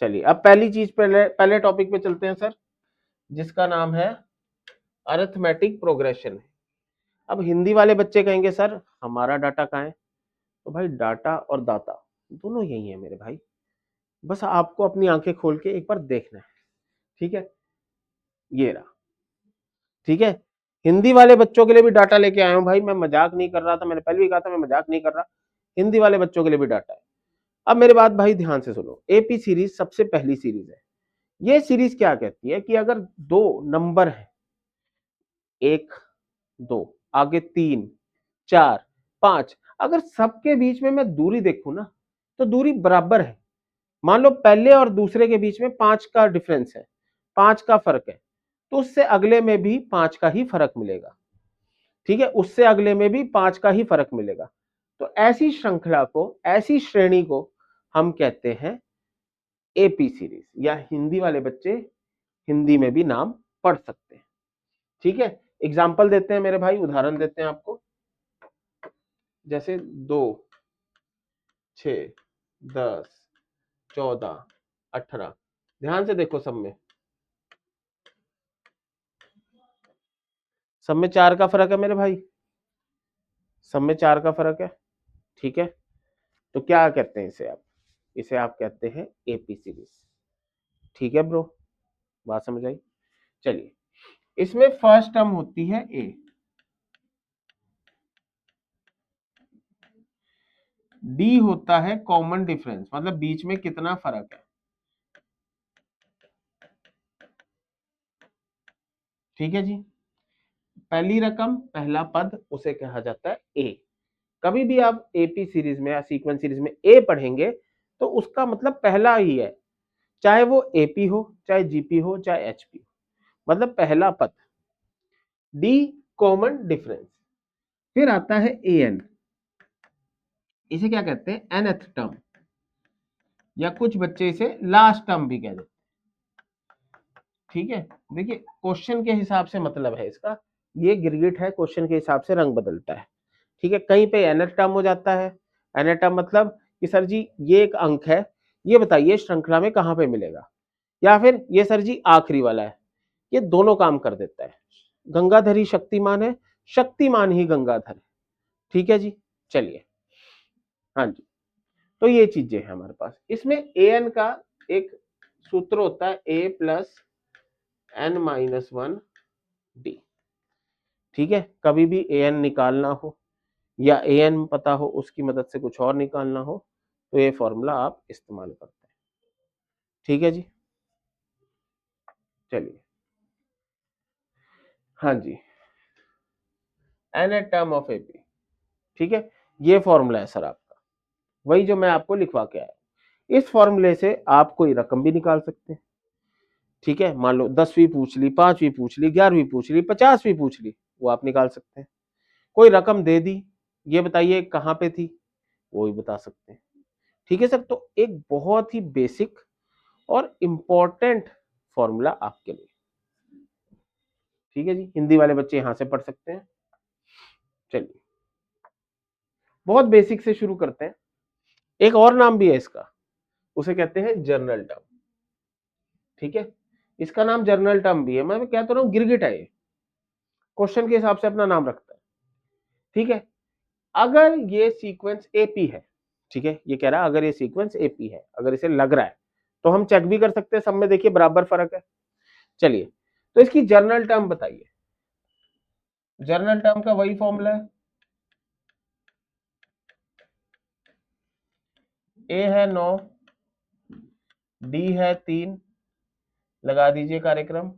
[SPEAKER 1] चलिए, अब पहली चीज, पहले पहले टॉपिक पे चलते हैं सर, जिसका नाम है अरिथमेटिक प्रोग्रेशन। अब हिंदी वाले बच्चे कहेंगे सर हमारा डाटा कहाँ है? तो भाई डाटा और दाता दोनों यही है मेरे भाई, बस आपको अपनी आंखें खोल के एक बार देखना है। ठीक है, ये रहा। ठीक है, हिंदी वाले बच्चों के लिए भी डाटा लेके आया हूं भाई, मैं मजाक नहीं कर रहा था, मैंने पहले भी कहा था मैं मजाक नहीं कर रहा। हिंदी वाले बच्चों के लिए भी डाटा है। अब मेरी बात भाई ध्यान से सुनो, एपी सीरीज सबसे पहली सीरीज है। ये सीरीज क्या कहती है कि अगर दो नंबर है, 1, 2, आगे 3, 4, 5, अगर सबके बीच में मैं दूरी देखूं ना, तो दूरी बराबर है। मान लो पहले और दूसरे के बीच में 5 का डिफरेंस है, 5 का फर्क है, तो उससे अगले में भी 5 का ही फर्क मिलेगा। ठीक है, उससे अगले में भी 5 का ही फर्क मिलेगा। तो ऐसी श्रृंखला को, ऐसी श्रेणी को हम कहते हैं एपी सीरीज, या हिंदी वाले बच्चे हिंदी में भी नाम पढ़ सकते हैं। ठीक है, एग्जाम्पल देते हैं मेरे भाई, उदाहरण देते हैं आपको। जैसे 2, 6, 10, 14, 18, ध्यान से देखो, सब में 4 का फर्क है मेरे भाई, सब में 4 का फर्क है। ठीक है, तो क्या कहते हैं इसे आप? इसे आप कहते हैं एपी सीरीज। ठीक है ब्रो, बात समझ आई? चलिए, इसमें फर्स्ट टर्म होती है ए, डी होता है कॉमन डिफरेंस, मतलब बीच में कितना फर्क है। ठीक है जी, पहली रकम, पहला पद, उसे कहा जाता है ए। कभी भी आप एपी सीरीज में या सीक्वेंस सीरीज में ए पढ़ेंगे तो उसका मतलब पहला ही है, चाहे वो एपी हो, चाहे जीपी हो, चाहे एचपी हो, मतलब पहला पद। डी कॉमन डिफरेंस, फिर आता है एन, इसे क्या कहते हैं? nth टर्म, या कुछ बच्चे इसे लास्ट टर्म भी कह देते हैं। ठीक है, देखिए क्वेश्चन के हिसाब से मतलब है इसका, ये गिरगिट है, क्वेश्चन के हिसाब से रंग बदलता है। ठीक है, कहीं पे nth टर्म हो जाता है। nth टर्म मतलब कि सर जी ये एक अंक है, ये बताइए श्रृंखला में कहां पे मिलेगा, या फिर ये सर जी आखिरी वाला है। ये दोनों काम कर देता है, गंगाधर ही शक्तिमान है, शक्तिमान ही गंगाधर है। ठीक है जी, चलिए, हाँ जी, तो ये चीजें हैं हमारे पास। इसमें एन का एक सूत्र होता है, ए प्लस n-1 डी। ठीक है, कभी भी एन निकालना हो या एन पता हो, उसकी मदद से कुछ और निकालना हो, तो ये फॉर्मूला आप इस्तेमाल करते हैं। ठीक है जी, चलिए, हाँ जी, n a term of AP. ठीक है, ये फॉर्मूला है सर आपका, वही जो मैं आपको लिखवा के आया। इस फॉर्मूले से आप कोई रकम भी निकाल सकते हैं। ठीक है, मान लो 10वीं पूछ ली, 5वीं पूछ ली, 11वीं पूछ ली, 50वीं पूछ ली, वो आप निकाल सकते हैं। कोई रकम दे दी, ये बताइए कहां पे थी, वो भी बता सकते हैं। ठीक है सर, तो एक बहुत ही बेसिक और इंपॉर्टेंट फॉर्मूला आपके लिए। ठीक है जी, हिंदी वाले बच्चे यहां से पढ़ सकते हैं। चलिए बहुत बेसिक से शुरू करते हैं। एक और नाम भी है इसका, उसे कहते हैं जर्नल टर्म। ठीक है, इसका नाम जर्नल टर्म भी है, मैं कहता रहा हूं गिरगिट है ये, क्वेश्चन के हिसाब से अपना नाम रखता है। ठीक है, अगर ये सीक्वेंस एपी है, ठीक है, ये कह रहा है अगर ये सीक्वेंस एपी है, अगर इसे लग रहा है तो हम चेक भी कर सकते हैं, सब में देखिए बराबर फर्क है। चलिए तो इसकी जर्नल टर्म बताइए। जर्नल टर्म का वही फॉर्मूला है, ए है 9, डी है 3, लगा दीजिए कार्यक्रम,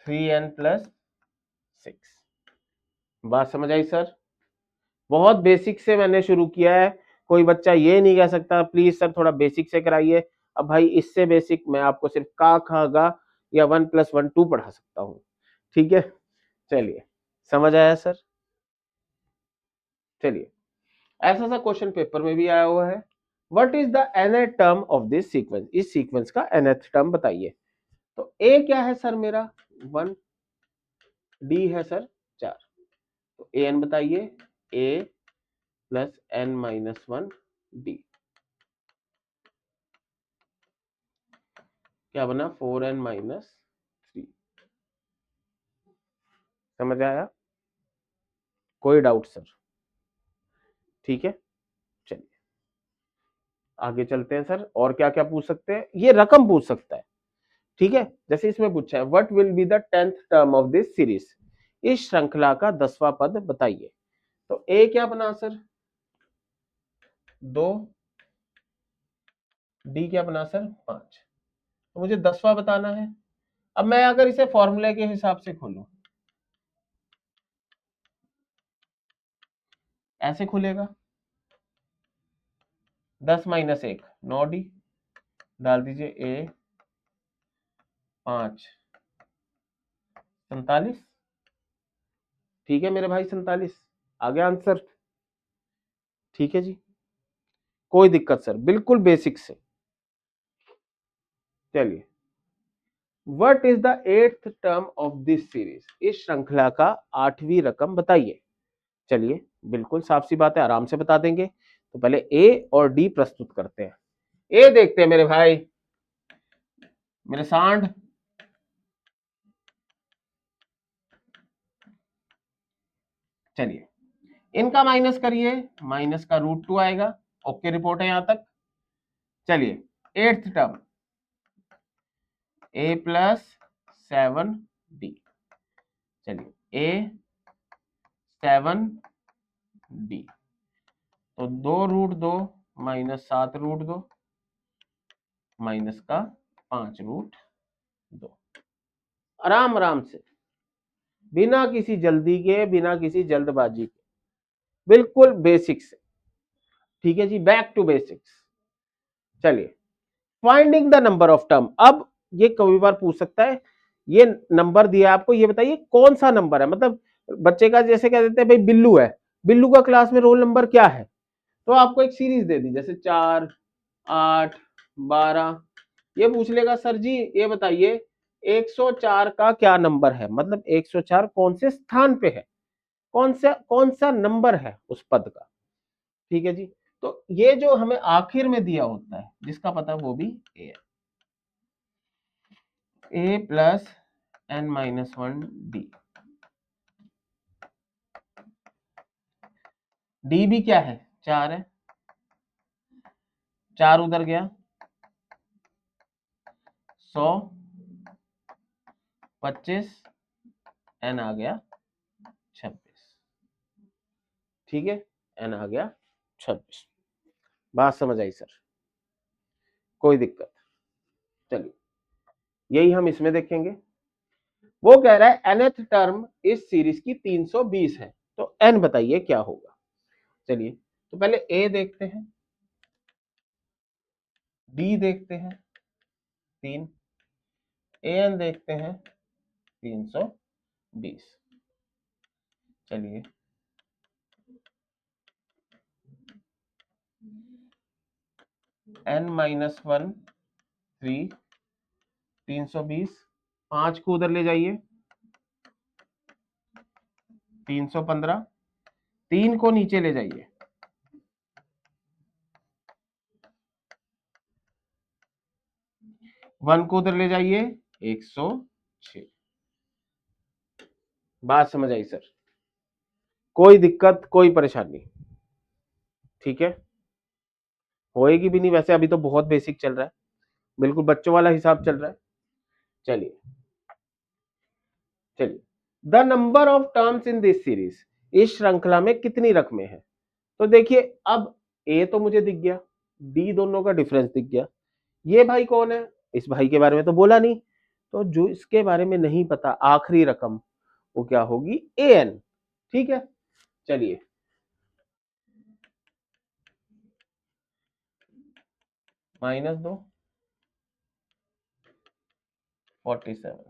[SPEAKER 1] 3n+6। बात समझ आई सर? बहुत बेसिक से मैंने शुरू किया है, कोई बच्चा ये नहीं कह सकता प्लीज सर थोड़ा बेसिक से कराइए। अब भाई इससे बेसिक मैं आपको सिर्फ का खा गा या 1+1 2 पढ़ा सकता हूँ। ठीक है, चलिए समझ आया सर? चलिए ऐसा सा क्वेश्चन पेपर में भी आया हुआ है, what is the nth term of this sequence, इस सीक्वेंस का nth टर्म बताइए। तो ए क्या है सर मेरा 1, डी है सर 4, तो ए एन बताइए, a+n-1 डी क्या बना 4n-3। समझ आया? कोई डाउट सर? ठीक है, चलिए आगे चलते हैं सर। और क्या क्या पूछ सकते हैं, ये रकम पूछ सकता है। ठीक है, जैसे इसमें पूछा है what will be the 10th term of this series, इस श्रृंखला का 10वां पद बताइए। तो ए क्या बना सर 2, डी क्या बना सर 5, तो मुझे 10वां बताना है। अब मैं अगर इसे फॉर्मूले के हिसाब से खोलूं, ऐसे खुलेगा 10-1 9 डी, डाल दीजिए ए 5 47। ठीक है मेरे भाई 47 आ गया आंसर। ठीक है जी, कोई दिक्कत सर, बिल्कुल बेसिक से। चलिए what is the 8th term of this series, इस श्रृंखला का 8वीं रकम बताइए। चलिए बिल्कुल साफ सी बात है, आराम से बता देंगे। तो पहले ए और डी प्रस्तुत करते हैं। ए देखते हैं मेरे भाई, मेरे सांड, चलिए इनका माइनस करिए, माइनस का √2 आएगा। ओके रिपोर्ट है यहां तक। चलिए 8th टर्म a+7d, चलिए a7d, तो 2√2 -7√2 माइनस का 5√2। आराम आराम से, बिना किसी जल्दी के, बिना किसी जल्दबाजी के, बिल्कुल बेसिक से। ठीक है जी, बैक टू बेसिक्स। चलिए finding the number of term, अब ये कभी बार पूछ सकता है, ये नंबर दिया आपको, ये बताइए कौन सा नंबर है। मतलब बच्चे का जैसे कह देते हैं भाई बिल्लू है, बिल्लू का क्लास में रोल नंबर क्या है, तो आपको एक सीरीज दे दी जैसे 4, 8, 12, ये पूछ लेगा सर जी ये बताइए 104 का क्या नंबर है, मतलब 104 कौन से स्थान पे है, कौन सा नंबर है उस पद का। ठीक है जी, तो ये जो हमें आखिर में दिया होता है जिसका पता वो भी ए है, a+n-1 डी, डी भी क्या है 4 है, 4 उधर गया 100, 25, n आ गया 26। ठीक है, n आ गया 26। बात समझ आई सर? कोई दिक्कत? चलिए यही हम इसमें देखेंगे। वो कह रहा है nth टर्म इस सीरीज की 320 है, तो n बताइए क्या होगा। चलिए तो पहले a देखते हैं, d देखते हैं 3, an देखते हैं 320। चलिए n-1 3 320, 5 को उधर ले जाइए 315, 3 को नीचे ले जाइए 1 को उधर ले जाइए 106। बात समझ आई सर? कोई दिक्कत कोई परेशानी? ठीक है, होएगी भी नहीं वैसे, अभी तो बहुत बेसिक चल रहा है, बिल्कुल बच्चों वाला हिसाब चल रहा है। चलिए चलिए, the number of terms in this series, इस श्रृंखला में कितनी रकमें हैं? तो देखिए अब ए तो मुझे दिख गया, डी दोनों का डिफरेंस दिख गया, ये भाई कौन है? इस भाई के बारे में तो बोला नहीं, तो जो इसके बारे में नहीं पता आखिरी रकम वो क्या होगी? A N. ठीक है, चलिए -2 47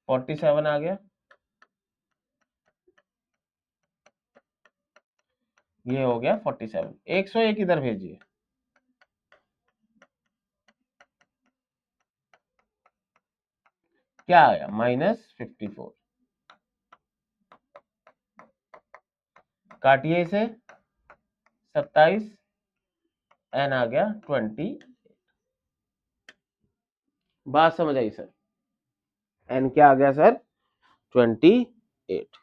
[SPEAKER 1] 47 आ गया, ये हो गया 47। 101 इधर भेजिए, क्या आया? -54। काटिए इसे, 27, एन आ गया 20। बात समझ आई सर? एन क्या आ गया सर? 28।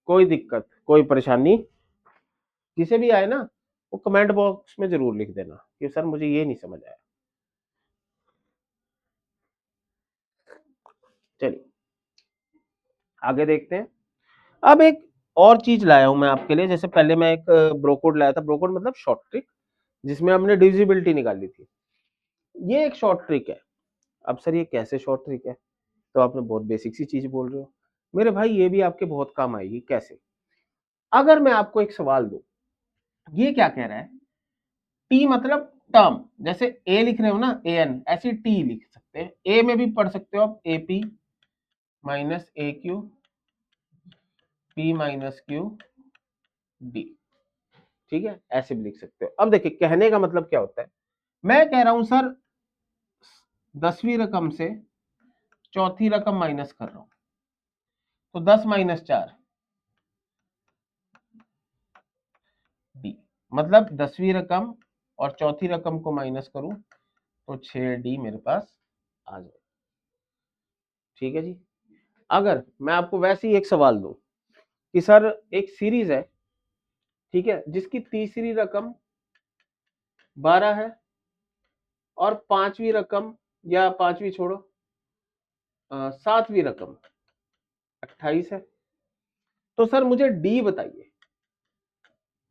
[SPEAKER 1] कोई दिक्कत कोई परेशानी? जिसे भी आए ना वो कमेंट बॉक्स में जरूर लिख देना कि सर मुझे ये नहीं समझ आया। चलिए आगे देखते हैं। अब एक और चीज लाया हूं मैं आपके लिए, जैसे पहले मैं एक ब्रोकोड लाया था, ब्रोकोड मतलब शॉर्ट ट्रिक, जिसमें हमने डिविजिबिलिटी निकाली थी। ये एक शॉर्ट ट्रिक है। अब सर ये कैसे शॉर्ट ट्रिक है? तो आपने बहुत बेसिक सी चीज बोल रहे हो मेरे भाई, ये भी आपके बहुत काम आएगी। कैसे? अगर मैं आपको एक सवाल दूं, ये क्या कह रहा है? टी मतलब टर्म, जैसे ए लिख रहे हो ना ए एन, ऐसे टी लिख सकते हैं। ए में भी पढ़ सकते हो आप, A P minus A Q, P minus Q D. ठीक है, ऐसे भी लिख सकते हो। अब देखिए कहने का मतलब क्या होता है, मैं कह रहा हूं सर 10वीं रकम से चौथी रकम माइनस कर रहा हूं, तो 10 - 4 डी, मतलब 10वीं रकम और चौथी रकम को माइनस करूं तो 6 डी मेरे पास आ जाए। ठीक है जी। अगर मैं आपको वैसे ही एक सवाल दूं कि सर एक सीरीज है, ठीक है, जिसकी तीसरी रकम 12 है और पांचवी रकम, या पांचवी छोड़ो, सातवीं रकम 28 है, तो सर मुझे डी बताइए।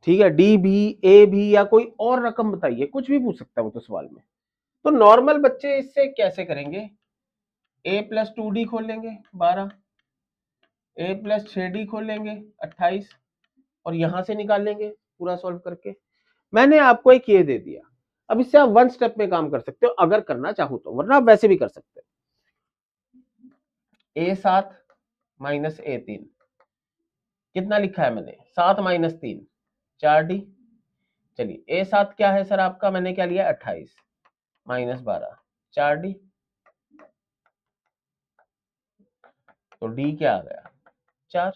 [SPEAKER 1] ठीक है, डी भी, ए भी, या कोई और रकम बताइए, कुछ भी पूछ सकता है वो तो सवाल में। तो नॉर्मल बच्चे इससे कैसे करेंगे? a+2d खोल लेंगे 12, a+6d खोल लेंगे 28, और यहां से निकाल लेंगे पूरा सॉल्व करके। मैंने आपको एक ये दे दिया, अब इससे आप वन स्टेप में काम कर सकते हो अगर करना चाहो तो, वरना आप वैसे भी कर सकते हो। a7 - a3 कितना लिखा है मैंने? 7 - 3 4d। चलिए a7 क्या है सर आपका? मैंने क्या लिया? 28 -12 4d, तो d क्या आ गया? 4।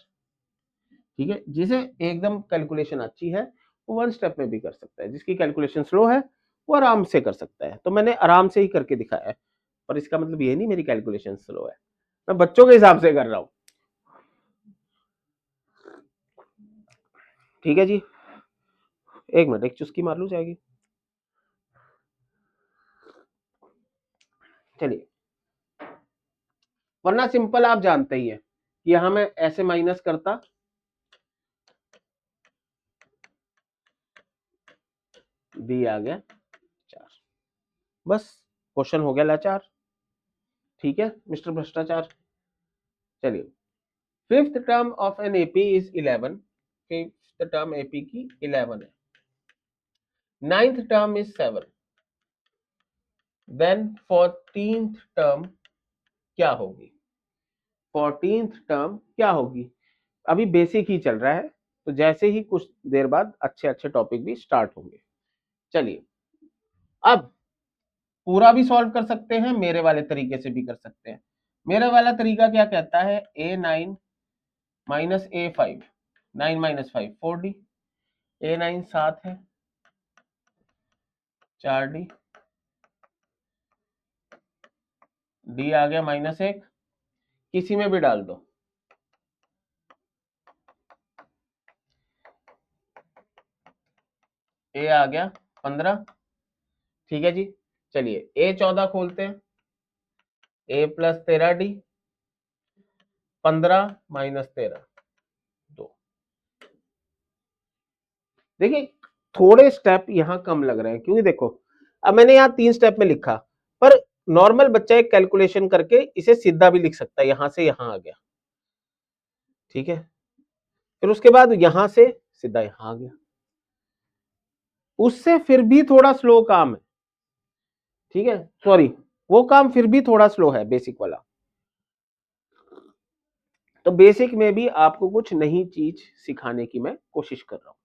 [SPEAKER 1] ठीक है, जिसे एकदम कैलकुलेशन अच्छी है वो वन स्टेप में भी कर सकता है, जिसकी कैलकुलेशन स्लो है वो आराम से कर सकता है। तो मैंने आराम से ही करके दिखाया है, पर इसका मतलब ये नहीं मेरी कैलकुलेशन स्लो है, मैं बच्चों के हिसाब से कर रहा हूं। ठीक है जी, एक मिनट, एक चुस्की मार लूं जाएगी। चलिए, वरना सिंपल आप जानते ही है कि यहां मैं ऐसे माइनस करता, डी आ गया 4, बस क्वेश्चन हो गया लाचार। ठीक है मिस्टर भ्रष्टाचार। चलिए, fifth term of an AP is 11, fifth term AP की 11 है, ninth term is 7, then 14th term क्या होगी, 14th टर्म क्या होगी। अभी बेसिक ही चल रहा है, तो जैसे ही कुछ देर बाद अच्छे अच्छे टॉपिक भी स्टार्ट होंगे। चलिए, अब पूरा भी सॉल्व कर सकते हैं, मेरे वाले तरीके से भी कर सकते हैं। मेरा वाला तरीका क्या कहता है, A9 minus A5, 9 minus 5 4D, A9 7 है, 4D, D आ गया -1, किसी में भी डाल दो, A आ गया 15। ठीक है जी, चलिए A14 खोलते हैं, A प्लस 13D, 15 माइनस 13 2। देखिए थोड़े स्टेप यहाँ कम लग रहे हैं, क्योंकि देखो अब मैंने यहाँ 3 स्टेप में लिखा, पर नॉर्मल बच्चा एक कैलकुलेशन करके इसे सीधा भी लिख सकता है, यहां से यहां आ गया, ठीक है, फिर उसके बाद यहां से सीधा यहां आ गया, उससे फिर भी थोड़ा स्लो काम है, ठीक है, सॉरी वो काम फिर भी थोड़ा स्लो है बेसिक वाला। तो बेसिक में भी आपको कुछ नई चीज सिखाने की मैं कोशिश कर रहा हूं।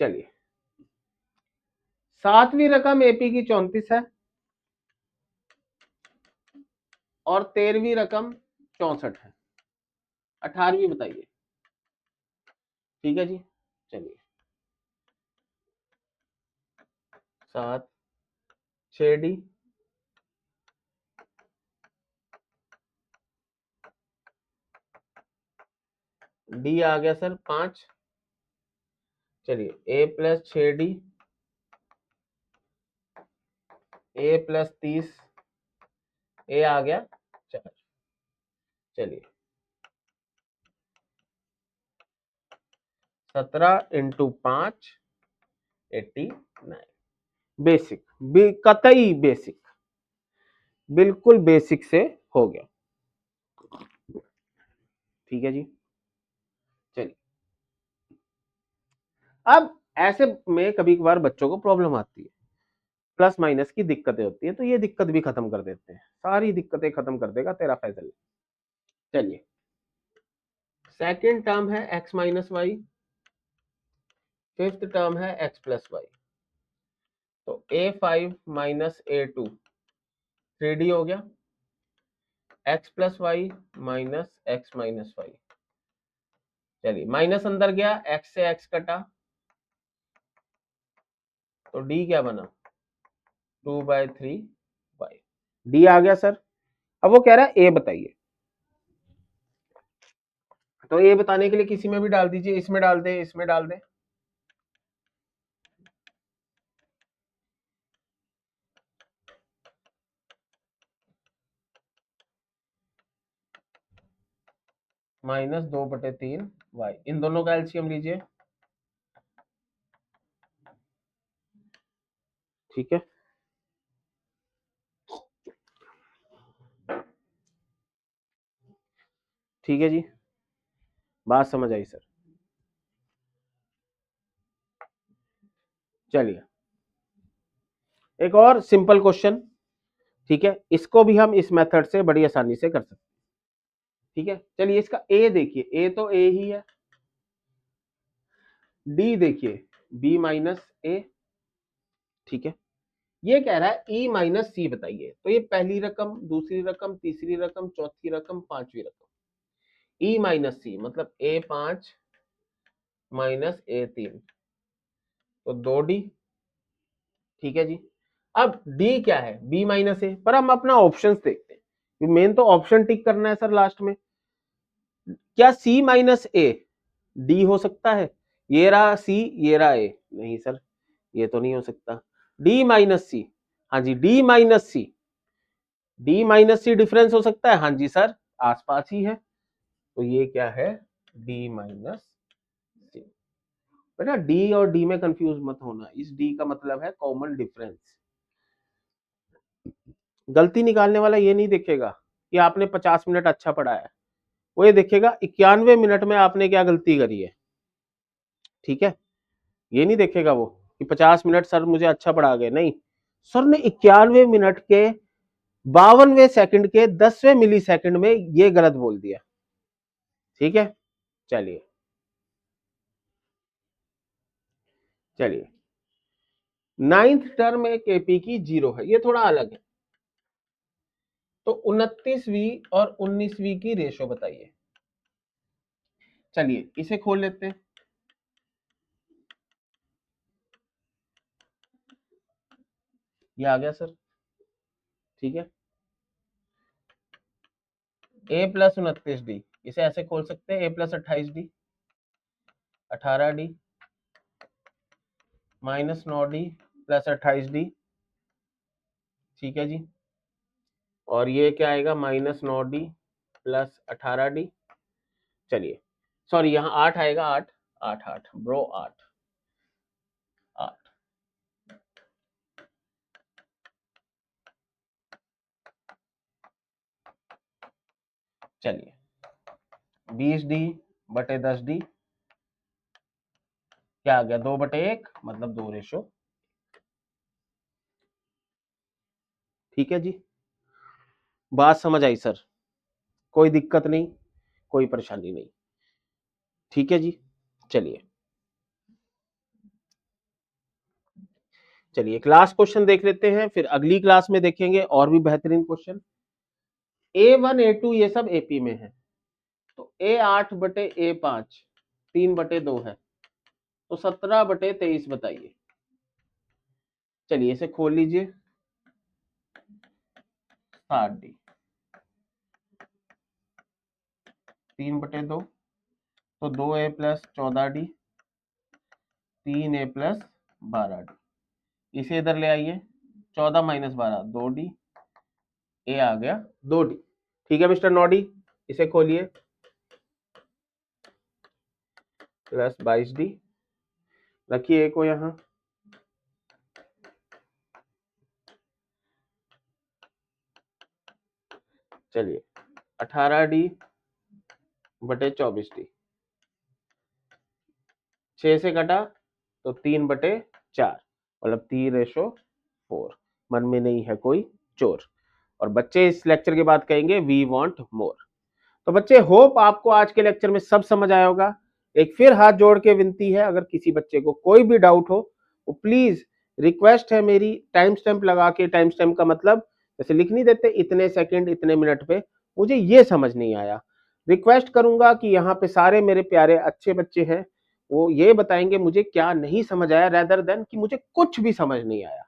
[SPEAKER 1] चलिए, 7वीं रकम एपी की 34 है और 13वीं रकम 64 है, 18वीं बताइए। ठीक है जी, चलिए 7 6D, D आ गया सर 5, चलिए A plus 6D, A plus 30, A आ गया 4, चलिए 17 इंटू 5 89। बेसिक, कतई बेसिक, बिल्कुल बेसिक से हो गया। ठीक है जी, चलिए अब ऐसे में कभी कभार बच्चों को प्रॉब्लम आती है, प्लस माइनस की दिक्कतें होती है, तो ये दिक्कत भी खत्म कर देते हैं, सारी दिक्कतें खत्म कर देगा तेरा फैजल। चलिए, सेकंड टर्म है x minus y, fifth term है x प्लस वाई, तो A5 माइनस A2 3D हो गया, x plus y minus x minus y, चलिए माइनस अंदर गया, x से x कटा, तो d क्या बना 2/3y, d आ गया सर। अब वो कह रहा है a बताइए, तो a बताने के लिए किसी में भी डाल दीजिए, इसमें डाल दे, इसमें डाल दे, -2/3y, इन दोनों का एलसीएम लीजिए। ठीक है, ठीक है जी, बात समझ आई सर। चलिए एक और सिंपल क्वेश्चन, ठीक है, इसको भी हम इस मेथड से बड़ी आसानी से कर सकते हैं। ठीक है, चलिए इसका ए देखिए, ए तो ए ही है, डी देखिए बी माइनस ए, ठीक है, ये कह रहा है ई माइनस सी बताइए, तो ये पहली रकम, दूसरी रकम, तीसरी रकम, चौथी रकम, पांचवी रकम, ई माइनस सी मतलब A5 माइनस A3, तो 2D। ठीक है जी, अब D क्या है, B माइनस ए, पर हम अपना ऑप्शंस देखते हैं, मेन तो ऑप्शन टिक करना है सर लास्ट में। क्या C माइनस ए D हो सकता है, ये रहा C, ये रहा A, नहीं सर ये तो नहीं हो सकता। D माइनस सी, हाँ जी D माइनस सी, D माइनस सी डिफरेंस हो सकता है, हाँ जी सर आसपास ही है, तो ये क्या है D माइनस सी। बेटा D और D में कंफ्यूज मत होना, इस D का मतलब है कॉमन डिफरेंस। गलती निकालने वाला ये नहीं देखेगा कि आपने 50 मिनट अच्छा पढ़ा है, वो ये देखेगा 91 मिनट में आपने क्या गलती करी है। ठीक है, ये नहीं देखेगा वो कि 50 मिनट सर मुझे अच्छा पढ़ा गए, नहीं, सर ने 91 मिनट के 52वें सेकंड के 10वें मिली सेकंड में ये गलत बोल दिया। ठीक है, चलिए चलिए, नाइन्थ टर्म एक एपी की 0 है, ये थोड़ा अलग है। तो 29वीं और 19वीं की रेशो बताइए। चलिए इसे खोल लेते हैं। ये आ गया सर, ठीक है। a प्लस 29d, इसे ऐसे खोल सकते हैं, a plus 28d, 18d minus 9d plus 28d, ठीक है जी। और ये क्या आएगा, माइनस 9d प्लस 18d। चलिए सॉरी, यहाँ 8 आएगा, 8 8 8 ब्रो, 8 8। चलिए 20d बटे 10d क्या आ गया, 2/1, मतलब 2:। ठीक है जी, बात समझ आई सर, कोई दिक्कत नहीं, कोई परेशानी नहीं। ठीक है जी, चलिए चलिए क्लास क्वेश्चन देख लेते हैं, फिर अगली क्लास में देखेंगे और भी बेहतरीन क्वेश्चन। A1 A2 ये सब एपी में है, तो A8 बटे A5 3/2 है, तो 17/23 बताइए। चलिए इसे खोल लीजिए, 60d 3/2, तो 2a plus 14d 3a plus 12d, इसे इधर ले आइए, 14 माइनस 12 2d, ए आ गया 2d। ठीक है मिस्टर नॉडी, इसे खोलिए, प्लस 22d, रखिए ए को यहां, चलिए 18d बटे 24d, 6 से कटा तो 3/4, मतलब 3:4, मन में नहीं है कोई चोर। और बच्चे इस लेक्चर के बाद कहेंगे वी वांट मोर। तो बच्चे होप आपको आज के लेक्चर में सब समझ आया होगा। एक फिर हाथ जोड़ के विनती है, अगर किसी बच्चे को कोई भी डाउट हो तो प्लीज रिक्वेस्ट है मेरी, टाइम स्टैंप लगा के, टाइम स्टैंप का मतलब जैसे लिख नहीं देते इतने सेकंड इतने मिनट पे, मुझे ये समझ नहीं आया, रिक्वेस्ट करूंगा कि यहाँ पे सारे मेरे प्यारे अच्छे बच्चे हैं, वो ये बताएंगे मुझे क्या नहीं समझ आया, रेदर देन कि मुझे कुछ भी समझ नहीं आया।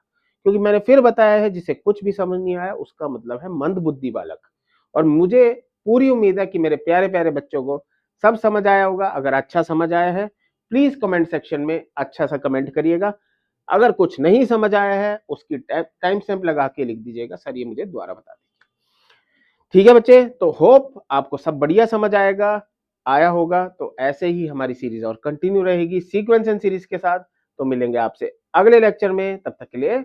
[SPEAKER 1] क्योंकि मैंने फिर बताया है, जिसे कुछ भी समझ नहीं आया उसका मतलब है मंद बुद्धि बालक। और मुझे पूरी उम्मीद है कि मेरे प्यारे प्यारे बच्चों को सब समझ आया होगा। अगर अच्छा समझ आया है प्लीज कमेंट सेक्शन में अच्छा सा कमेंट करिएगा। अगर कुछ नहीं समझ आया है उसकी टाइम स्टैंप लगा के लिख दीजिएगा, सर ये मुझे दोबारा बता दीजिए। ठीक है बच्चे, तो होप आपको सब बढ़िया समझ आया होगा। तो ऐसे ही हमारी सीरीज और कंटिन्यू रहेगी सीक्वेंस एंड सीरीज के साथ। तो मिलेंगे आपसे अगले लेक्चर में, तब तक के लिए